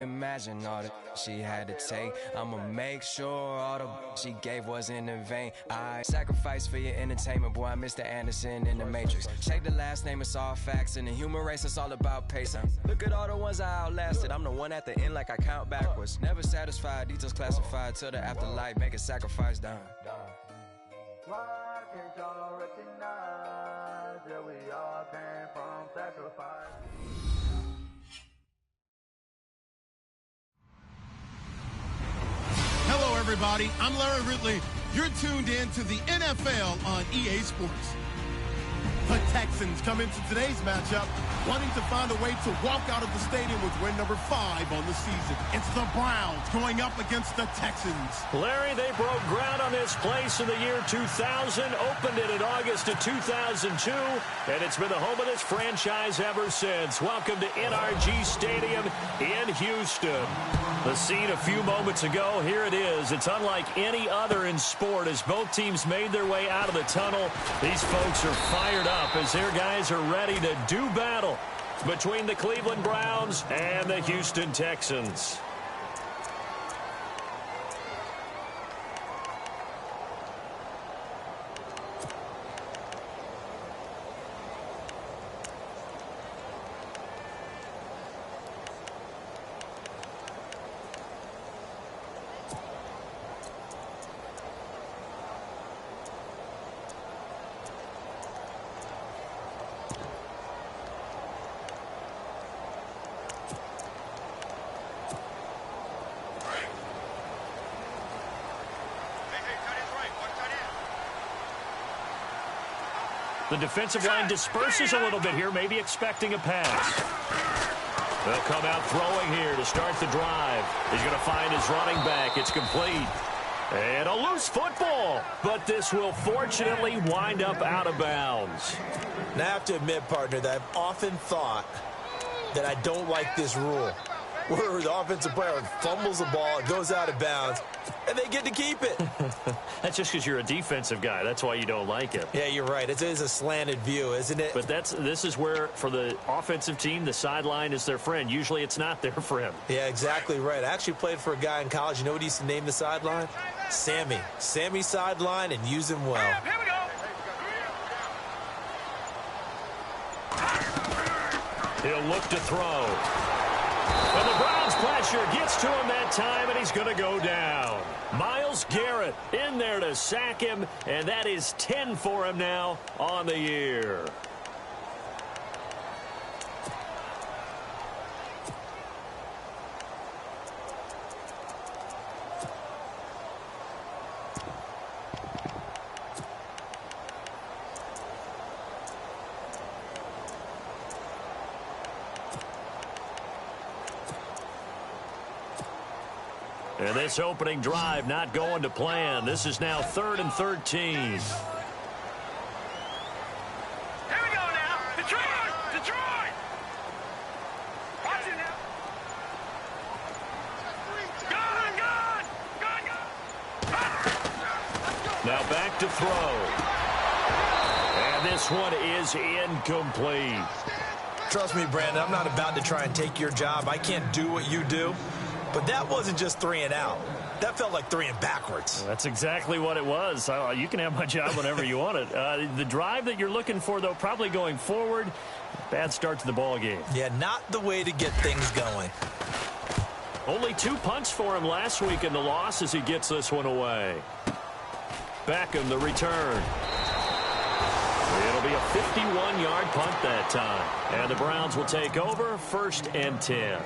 Imagine all the she had to take. I'ma make sure all the she gave wasn't in vain. I sacrifice for your entertainment, boy. I'm Mr. Anderson in the Matrix. Check the last name, it's all facts. In the human race, it's all about pacing. Look at all the ones I outlasted. I'm the one at the end, like I count backwards. Never satisfied, details classified till the afterlife. Make a sacrifice down. Why can't y'all recognize that we all came from sacrifice? Hello, everybody. I'm Larry Ridley. You're tuned in to the NFL on EA Sports. The Texans come into today's matchup wanting to find a way to walk out of the stadium with win number 5 on the season. It's the Browns going up against the Texans. Larry, they broke ground on this place in the year 2000, opened it in August of 2002, and it's been the home of this franchise ever since. Welcome to NRG Stadium in Houston. The scene a few moments ago, here it is. It's unlike any other in sport as both teams made their way out of the tunnel. These folks are fired up as their guys are ready to do battle between the Cleveland Browns and the Houston Texans. The defensive line disperses a little bit here, maybe expecting a pass. They'll come out throwing here to start the drive. He's going to find his running back. It's complete. And a loose football. But this will fortunately wind up out of bounds. Now, I have to admit, partner, that I've often thought that I don't like this rule, where the offensive player fumbles the ball, it goes out of bounds, and they get to keep it. That's just because you're a defensive guy. That's why you don't like it. Yeah, you're right. It is a slanted view, isn't it? But this is where, for the offensive team, the sideline is their friend. Usually it's not their friend. Yeah, exactly right. I actually played for a guy in college. You know what he used to name the sideline? Sammy. Sammy sideline, and use him well. Here we go. He'll look to throw. And the Browns pressure gets to him that time, and he's going to go down. Myles Garrett in there to sack him, and that is 10 for him now on the year. And this opening drive not going to plan. This is now 3rd and 13. Here we go now. Detroit! Detroit! Watch it now. Gone! Now back to throw. And this one is incomplete. Trust me, Brandon, I'm not about to try and take your job. I can't do what you do. But that wasn't just 3 and out. That felt like 3 and backwards. That's exactly what it was. You can have my job whenever you want it. The drive that you're looking for, though, probably going forward. Bad start to the ball game. Yeah, not the way to get things going. Only 2 punts for him last week in the loss as he gets this one away. Beckham, the return. It'll be a 51-yard punt that time. And the Browns will take over 1st and 10.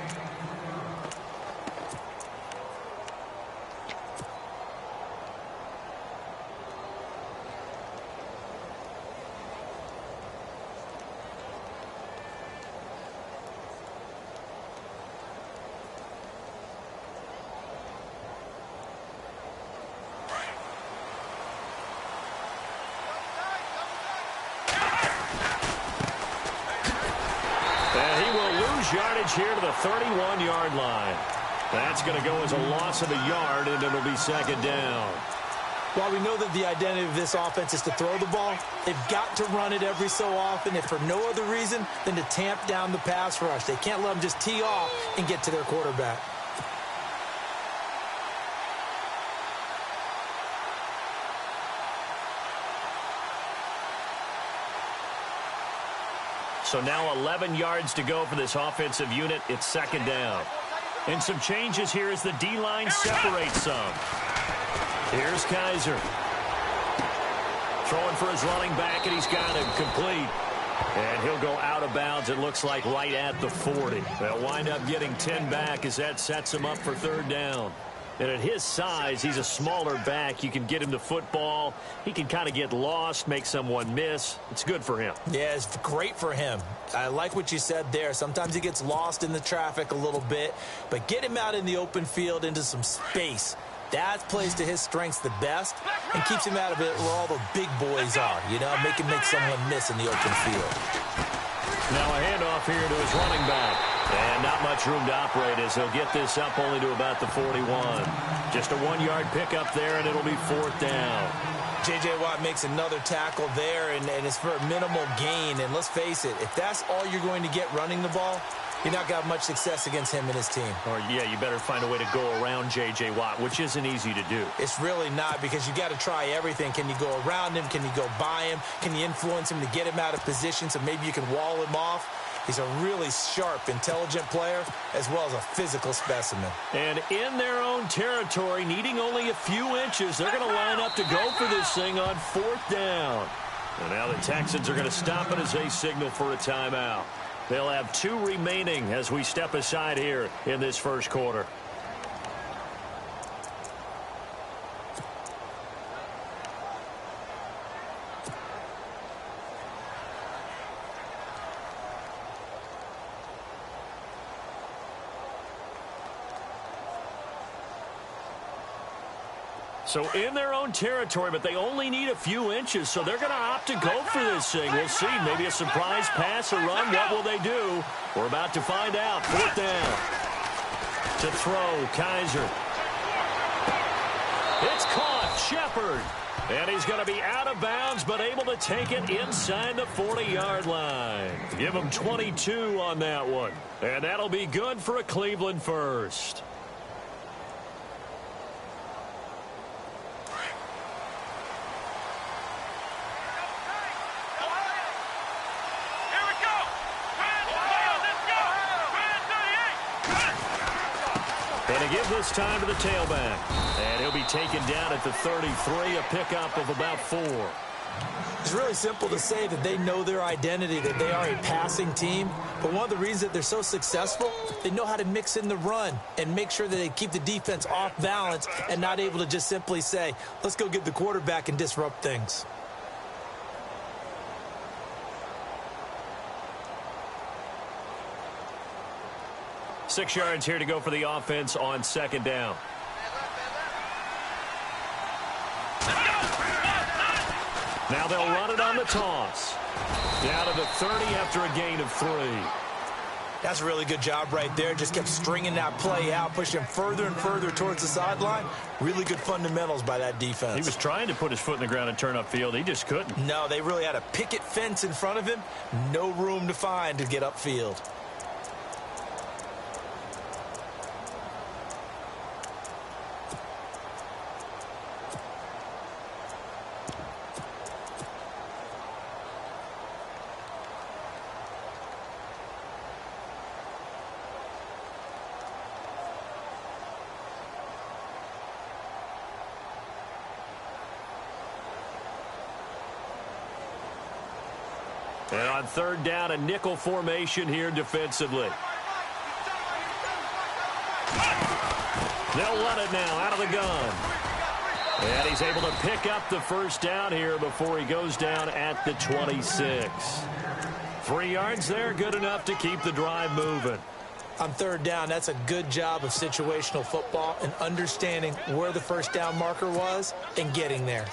Yardage here to the 31-yard line. That's going to go as a loss of a yard, and it'll be 2nd down. While we know that the identity of this offense is to throw the ball, they've got to run it every so often, if for no other reason than to tamp down the pass rush. They can't let them just tee off and get to their quarterback. So now 11 yards to go for this offensive unit. It's second down. And some changes here as the D-line separates some. Here's Kaiser. Throwing for his running back, and he's got him complete. And he'll go out of bounds, it looks like, right at the 40. They'll wind up getting 10 back as that sets him up for third down. And at his size, he's a smaller back. You can get him the football. He can kind of get lost, make someone miss. It's good for him. Yeah, it's great for him. I like what you said there. Sometimes he gets lost in the traffic a little bit, but get him out in the open field into some space. That plays to his strengths the best and keeps him out of it where all the big boys are, you know, make him make someone miss in the open field. Now a handoff here to his running back. And not much room to operate as he'll get this up only to about the 41. Just a 1-yard pickup there, and it'll be fourth down. J.J. Watt makes another tackle there, and it's for a minimal gain. And let's face it, if that's all you're going to get running the ball, you're not going to have much success against him and his team. Or, yeah, you better find a way to go around J.J. Watt, which isn't easy to do. It's really not, because you got to try everything. Can you go around him? Can you go by him? Can you influence him to get him out of position so maybe you can wall him off? He's a really sharp, intelligent player, as well as a physical specimen. And in their own territory, needing only a few inches, they're going to line up to go for this thing on fourth down. And now the Texans are going to stop it as they signal for a timeout. They'll have 2 remaining as we step aside here in this first quarter. So in their own territory, but they only need a few inches, so they're going to opt to go for this thing. We'll see. Maybe a surprise pass or run. What will they do? We're about to find out. Fourth down. To throw, Kaiser. It's caught. Shepard. And he's going to be out of bounds, but able to take it inside the 40-yard line. Give him 22 on that one. And that'll be good for a Cleveland first. And to give this time to the tailback. And he'll be taken down at the 33, a pickup of about 4. It's really simple to say that they know their identity, that they are a passing team. But one of the reasons that they're so successful, they know how to mix in the run and make sure that they keep the defense off balance and not able to just simply say, let's go get the quarterback and disrupt things. Six yards here to go for the offense on second down. Now they'll run it on the toss. Down to the 30 after a gain of 3. That's a really good job right there. Just kept stringing that play out, pushing him further and further towards the sideline. Really good fundamentals by that defense. He was trying to put his foot in the ground and turn upfield. He just couldn't. No, they really had a picket fence in front of him. No room to find to get upfield. And on third down, a nickel formation here defensively. They'll run it now out of the gun. And he's able to pick up the first down here before he goes down at the 26. 3 yards there, good enough to keep the drive moving. On third down, that's a good job of situational football and understanding where the first down marker was and getting there.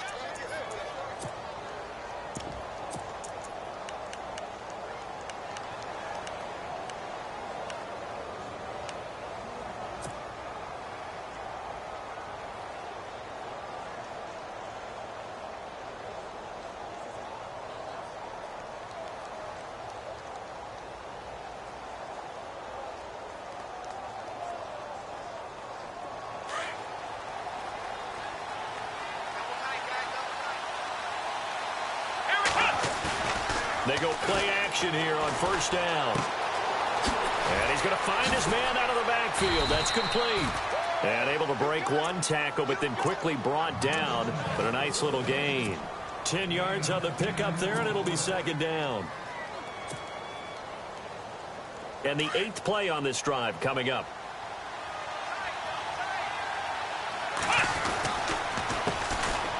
They go play action here on first down. And he's going to find his man out of the backfield. That's complete. And able to break one tackle, but then quickly brought down. But a nice little gain. 10 yards on the pickup there, and it'll be second down. And the 8th play on this drive coming up.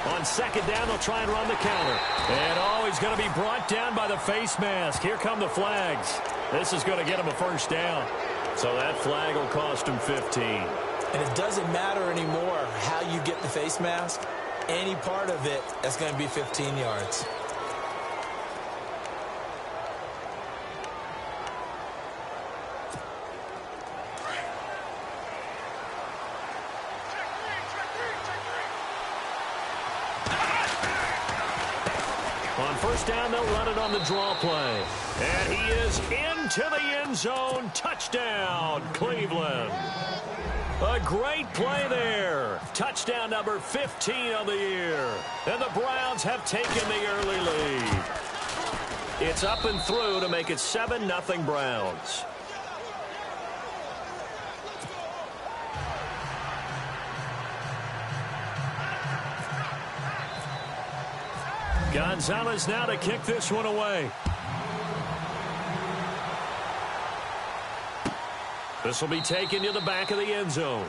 On second down, they'll try and run the counter. And, oh, he's going to be brought down by the face mask. Here come the flags. This is going to get him a first down. So that flag will cost him 15. And it doesn't matter anymore how you get the face mask. Any part of it, that's going to be 15 yards. On first down, they'll run it on the draw play. And he is into the end zone. Touchdown, Cleveland. A great play there. Touchdown number 15 on the year. And the Browns have taken the early lead. It's up and through to make it 7-0 Browns. Gonzalez now to kick this one away. This will be taken to the back of the end zone.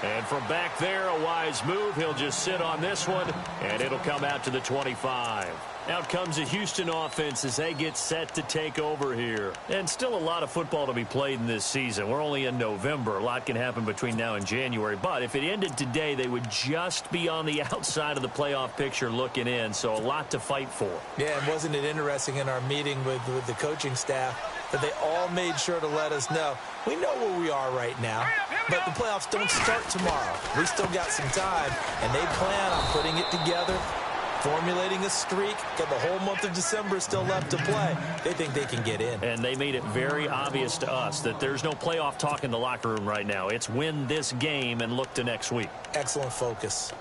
And from back there, a wise move. He'll just sit on this one, and it'll come out to the 25. Out comes the Houston offense as they get set to take over here. And still a lot of football to be played in this season. We're only in November. A lot can happen between now and January. But if it ended today, they would just be on the outside of the playoff picture looking in. So a lot to fight for. Yeah, and wasn't it interesting in our meeting with the coaching staff that they all made sure to let us know, we know where we are right now, but the playoffs don't start tomorrow. We still got some time, and they plan on putting it together, formulating a streak. Got the whole month of December still left to play. They think they can get in. And they made it very obvious to us that there's no playoff talk in the locker room right now. It's win this game and look to next week. Excellent focus.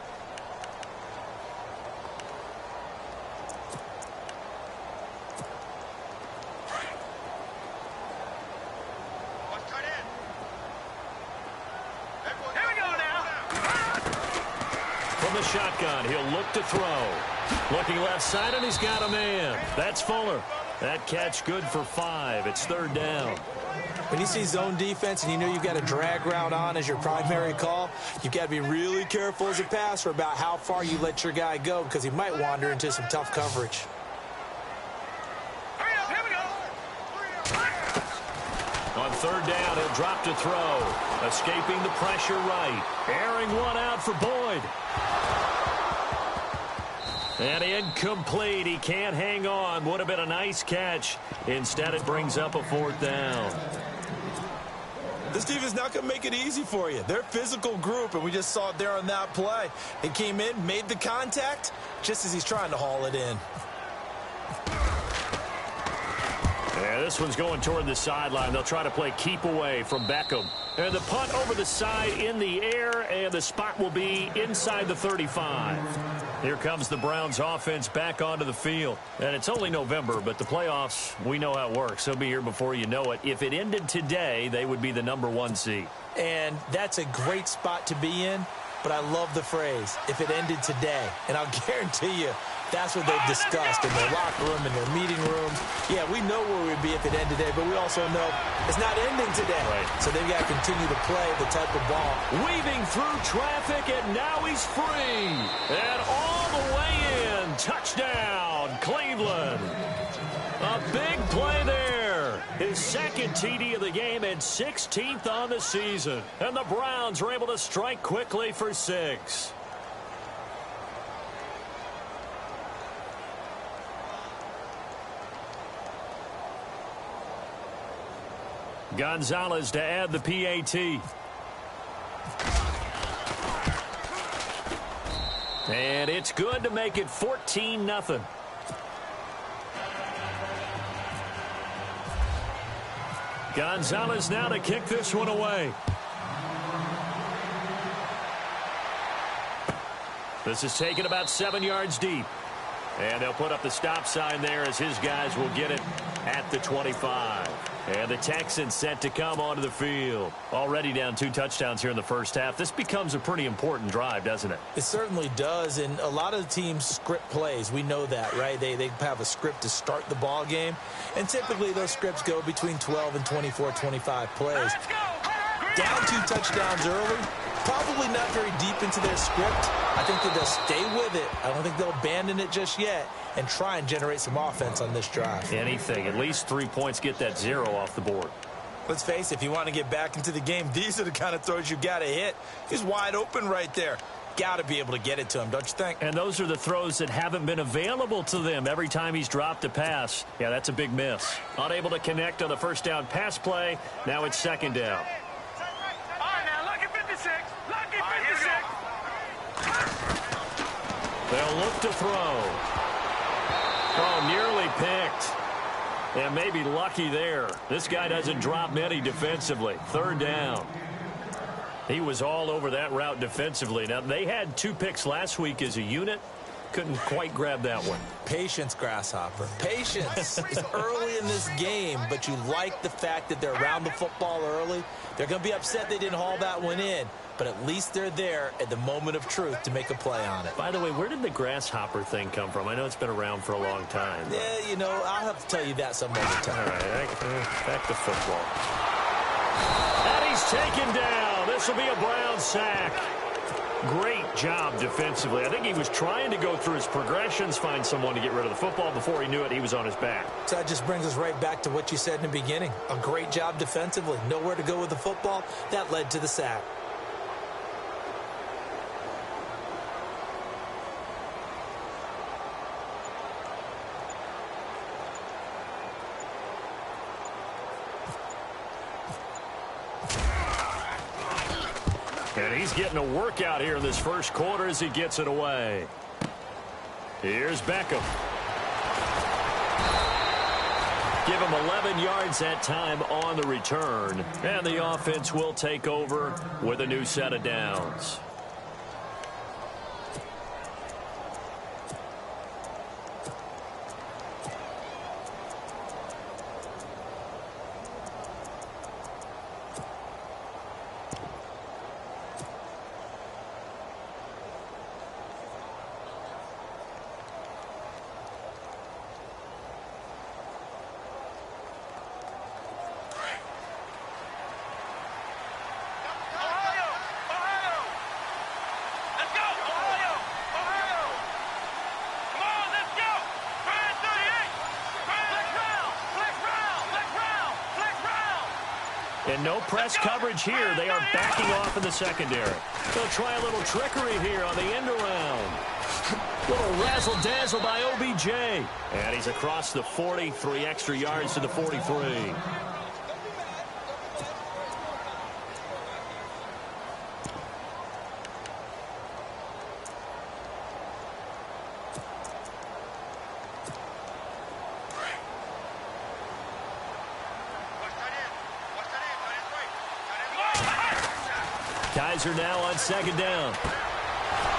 From the shotgun, he'll look to throw. Looking left side, and he's got a man. That's Fuller. That catch good for 5. It's third down. When you see zone defense and you know you've got a drag route on as your primary call, you've got to be really careful as a passer about how far you let your guy go because he might wander into some tough coverage. On third down, he'll drop to throw. Escaping the pressure right. Airing one out for Boyd. And incomplete. He can't hang on. Would have been a nice catch. Instead, it brings up a fourth down. This team is not going to make it easy for you. They're a physical group, and we just saw it there on that play. They came in, made the contact, just as he's trying to haul it in. Yeah, this one's going toward the sideline. They'll try to play keep away from Beckham. And the punt over the side in the air, and the spot will be inside the 35. Here comes the Browns offense back onto the field. And it's only November, but the playoffs, we know how it works. They'll be here before you know it. If it ended today, they would be the #1 seed. And that's a great spot to be in, but I love the phrase, if it ended today. And I'll guarantee you, that's what they've discussed in their locker room, in their meeting rooms. Yeah, we know where we'd be if it ended today, but we also know it's not ending today. Right. So they've got to continue to play the type of ball. Weaving through traffic, and now he's free. And all the way in. Touchdown, Cleveland. A big play there. His second TD of the game and 16th on the season. And the Browns are able to strike quickly for 6. Gonzalez to add the PAT. And it's good to make it 14-0. Gonzalez now to kick this one away. This is taken about 7 yards deep. And they'll put up the stop sign there as his guys will get it at the 25. And the Texans set to come onto the field. Already down 2 touchdowns here in the first half. This becomes a pretty important drive, doesn't it? It certainly does, and a lot of the teams script plays. We know that, right? They have a script to start the ball game, and typically those scripts go between 12 and 24, 25 plays. Down 2 touchdowns early, probably not very deep into their script. I think that they'll stay with it. I don't think they'll abandon it just yet and try and generate some offense on this drive. Anything. At least 3 points, get that 0 off the board. Let's face it, if you want to get back into the game, these are the kind of throws you got to hit. He's wide open right there. Got to be able to get it to him, don't you think? And those are the throws that haven't been available to them every time he's dropped a pass. Yeah, that's a big miss. Unable to connect on the first down pass play. Now it's second down. All right, now, lucky 56. Lucky 56. They'll look to throw. Oh, nearly picked. And maybe lucky there. This guy doesn't drop many defensively. Third down. He was all over that route defensively. Now, they had 2 picks last week as a unit. Couldn't quite grab that one. Patience, Grasshopper. Patience. It's early in this game, but you like the fact that they're around the football early. They're going to be upset they didn't haul that one in, but at least they're there at the moment of truth to make a play on it. By the way, where did the grasshopper thing come from? I know it's been around for a long time. Yeah, you know, I'll have to tell you that some other time. All right, back to football. And he's taken down. This will be a Brown sack. Great job defensively. I think he was trying to go through his progressions, find someone to get rid of the football. Before he knew it, he was on his back. So that just brings us right back to what you said in the beginning. A great job defensively. Nowhere to go with the football. That led to the sack. And he's getting a workout here in this first quarter as he gets it away. Here's Beckham. Give him 11 yards that time on the return. And the offense will take over with a new set of downs. And no press coverage here. They are backing off in the secondary. They'll try a little trickery here on the end around. Little razzle-dazzle by OBJ. And he's across the 40, 3 extra yards to the 43. Guys are now on second down.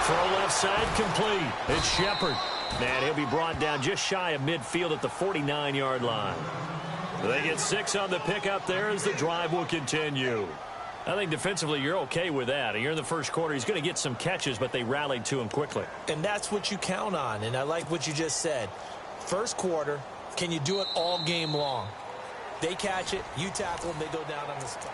Throw left side complete. It's Shepard. And he'll be brought down just shy of midfield at the 49-yard line. They get 6 on the pickup there as the drive will continue. I think defensively you're okay with that. You're in the first quarter. He's going to get some catches, but they rallied to him quickly. And that's what you count on, and I like what you just said. First quarter, can you do it all game long? They catch it, you tackle them, they go down on the spot.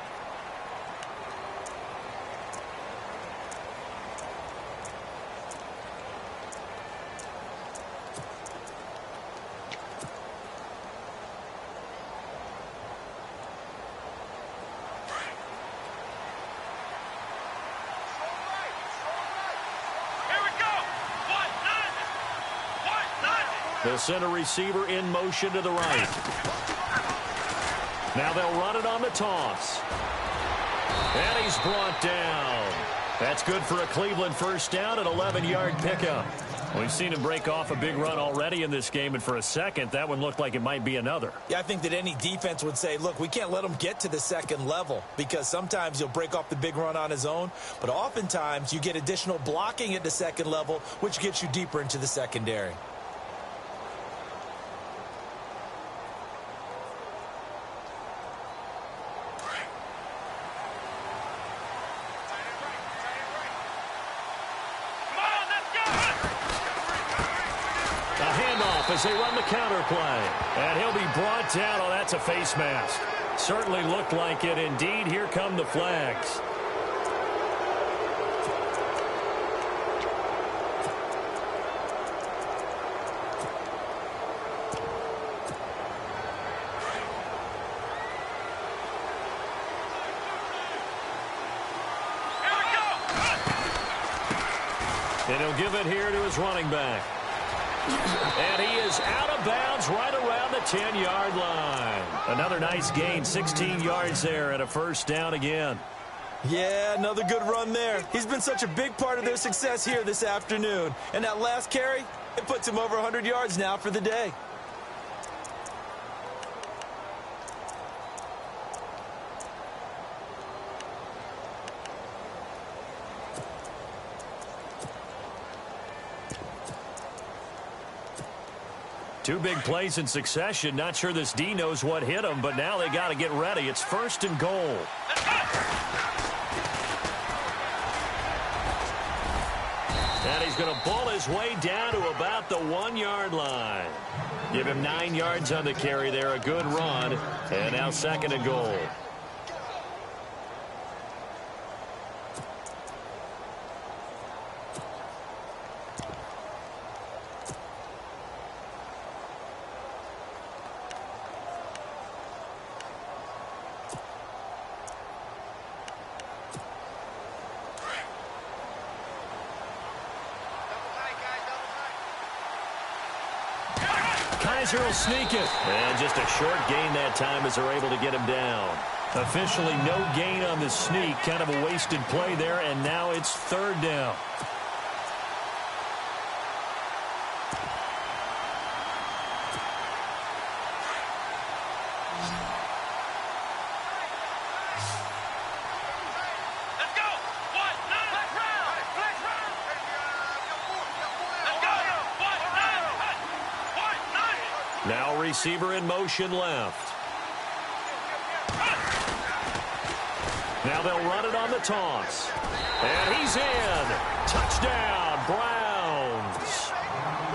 The center receiver in motion to the right. Now they'll run it on the toss. And he's brought down. That's good for a Cleveland first down, an 11-yard pickup. We've seen him break off a big run already in this game, and for a second, that one looked like it might be another. Yeah, I think that any defense would say, look, we can't let him get to the second level because sometimes he'll break off the big run on his own, but oftentimes you get additional blocking at the second level, which gets you deeper into the secondary. as they run the counter play. And he'll be brought down. Oh, that's a face mask. Certainly looked like it. Indeed, here come the flags. And he'll give it here to his running back. And he is out of bounds right around the 10-yard line. Another nice gain, 16 yards there, and a first down again. Yeah, another good run there. He's been such a big part of their success here this afternoon. And that last carry, it puts him over 100 yards now for the day. Two big plays in succession. Not sure this D knows what hit him, but now they got to get ready. It's 1st and goal. And he's going to pull his way down to about the 1-yard line. Give him 9 yards on the carry there. A good run. And now 2nd and goal. Kaiser will sneak it. And just a short gain that time as they're able to get him down. Officially no gain on the sneak. Kind of a wasted play there, and now it's 3rd down. Now receiver in motion left. Now they'll run it on the toss. And he's in. Touchdown, Browns.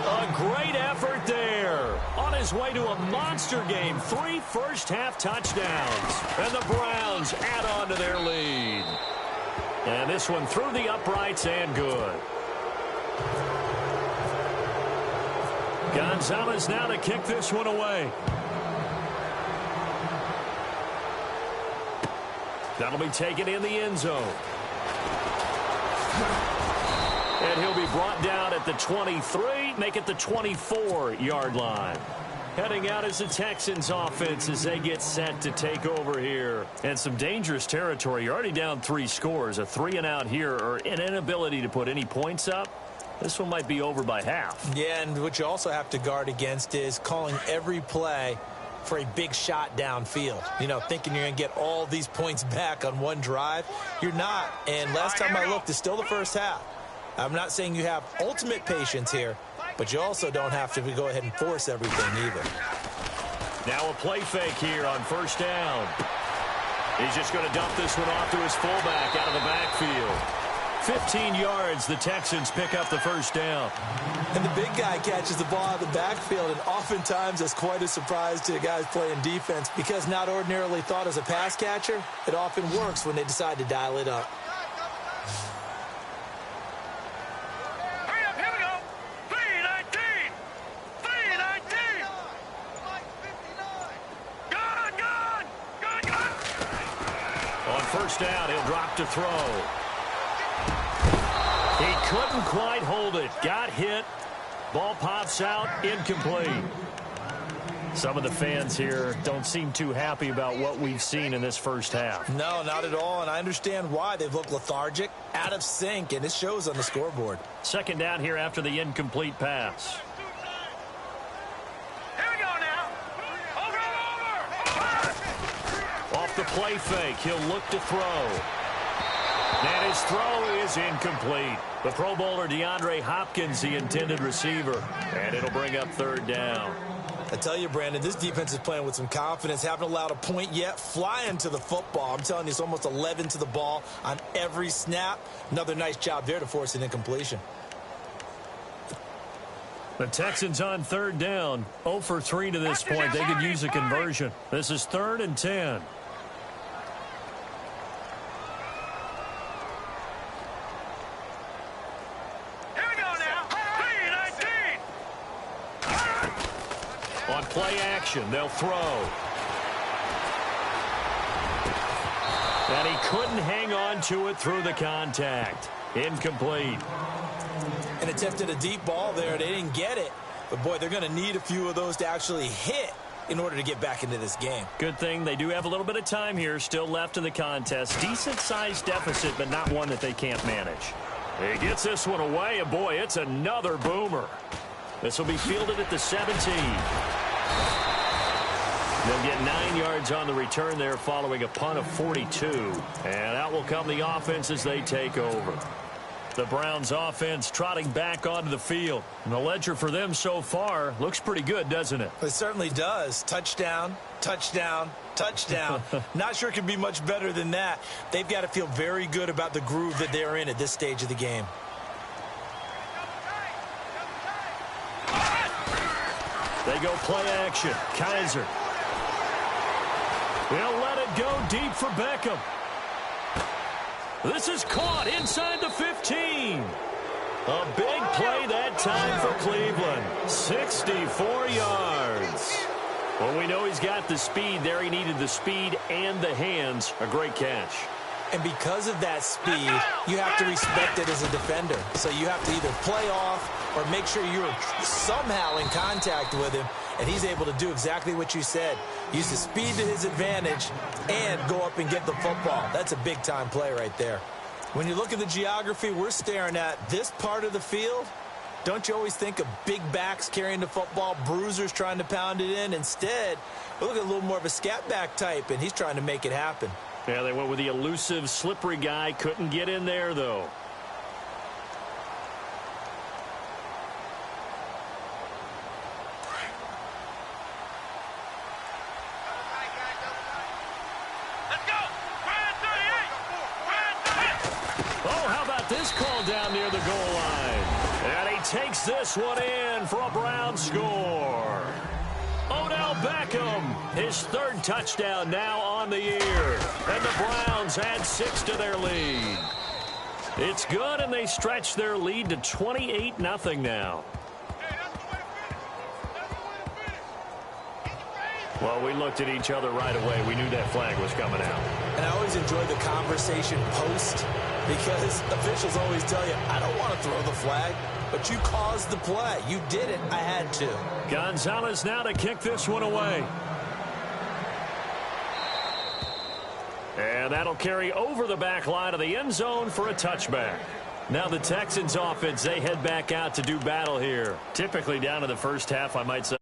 A great effort there. On his way to a monster game. 3 first-half touchdowns. And the Browns add on to their lead. And this one through the uprights and good. Gonzalez now to kick this one away. That'll be taken in the end zone. And he'll be brought down at the 23, make it the 24-yard line. Heading out as the Texans offense as they get set to take over here. And some dangerous territory. You're already down 3 scores. A 3-and-out here or an inability to put any points up. This one might be over by half. Yeah, and what you also have to guard against is calling every play for a big shot downfield. You know, thinking you're going to get all these points back on one drive. You're not. And last time I looked, it's still the first half. I'm not saying you have ultimate patience here, but you also don't have to go ahead and force everything either. Now a play fake here on 1st down. He's just going to dump this one off to his fullback out of the backfield. 15 yards, the Texans pick up the 1st down. And the big guy catches the ball out of the backfield, and oftentimes that's quite a surprise to the guys playing defense because not ordinarily thought as a pass catcher, it often works when they decide to dial it up. Hurry up, here we go. 319. 319. Good. On 1st down, he'll drop to throw. He couldn't quite hold it. Got hit. Ball pops out. Incomplete. Some of the fans here don't seem too happy about what we've seen in this first half. No, not at all, and I understand why. They've looked lethargic, out of sync, and it shows on the scoreboard. 2nd down here after the incomplete pass. Here we go now. Over. Off the play fake, he'll look to throw. And his throw is incomplete. The Pro Bowler DeAndre Hopkins, the intended receiver. And it'll bring up 3rd down. I tell you, Brandon, this defense is playing with some confidence. Haven't allowed a point yet. Flying to the football. I'm telling you, it's almost 11 to the ball on every snap. Another nice job there to force an incompletion. The Texans on third down. 0 for 3 to this point. They could use a conversion. This is 3rd and 10. Here we go now. 3-19. On play action, they'll throw. And he couldn't hang on to it through the contact. Incomplete. And attempted a deep ball there. They didn't get it. But, boy, they're going to need a few of those to actually hit in order to get back into this game. Good thing they do have a little bit of time here still left in the contest. Decent-sized deficit, but not one that they can't manage. He gets this one away, and, boy, it's another boomer. This will be fielded at the 17. They'll get 9 yards on the return there following a punt of 42. And out will come the offense as they take over. The Browns offense trotting back onto the field. And the ledger for them so far looks pretty good, doesn't it? It certainly does. Touchdown, touchdown, touchdown. Not sure it can be much better than that. They've got to feel very good about the groove that they're in at this stage of the game. They go play action. Kaiser. They'll let it go deep for Beckham. This is caught inside the 15. A big play that time for Cleveland. 64 yards. Well, we know he's got the speed there. He needed the speed and the hands. A great catch. And because of that speed, you have to respect it as a defender. So you have to either play off or make sure you're somehow in contact with him. And he's able to do exactly what you said. Use the speed to his advantage and go up and get the football. That's a big-time play right there. When you look at the geography we're staring at, this part of the field, don't you always think of big backs carrying the football, bruisers trying to pound it in? Instead, we look at a little more of a scat back type, and he's trying to make it happen. Yeah, they went with the elusive, slippery guy. Couldn't get in there, though. This call down near the goal line. And he takes this one in for a Brown score. Odell Beckham, his 3rd touchdown now on the year. And the Browns add 6 to their lead. It's good, and they stretch their lead to 28-0 now. Well, we looked at each other right away. We knew that flag was coming out. And I always enjoy the conversation post, because officials always tell you, I don't want to throw the flag, but you caused the play. You did it. I had to. Gonzalez now to kick this one away. And that'll carry over the back line of the end zone for a touchback. Now the Texans offense, they head back out to do battle here. Typically down to the first half, I might say.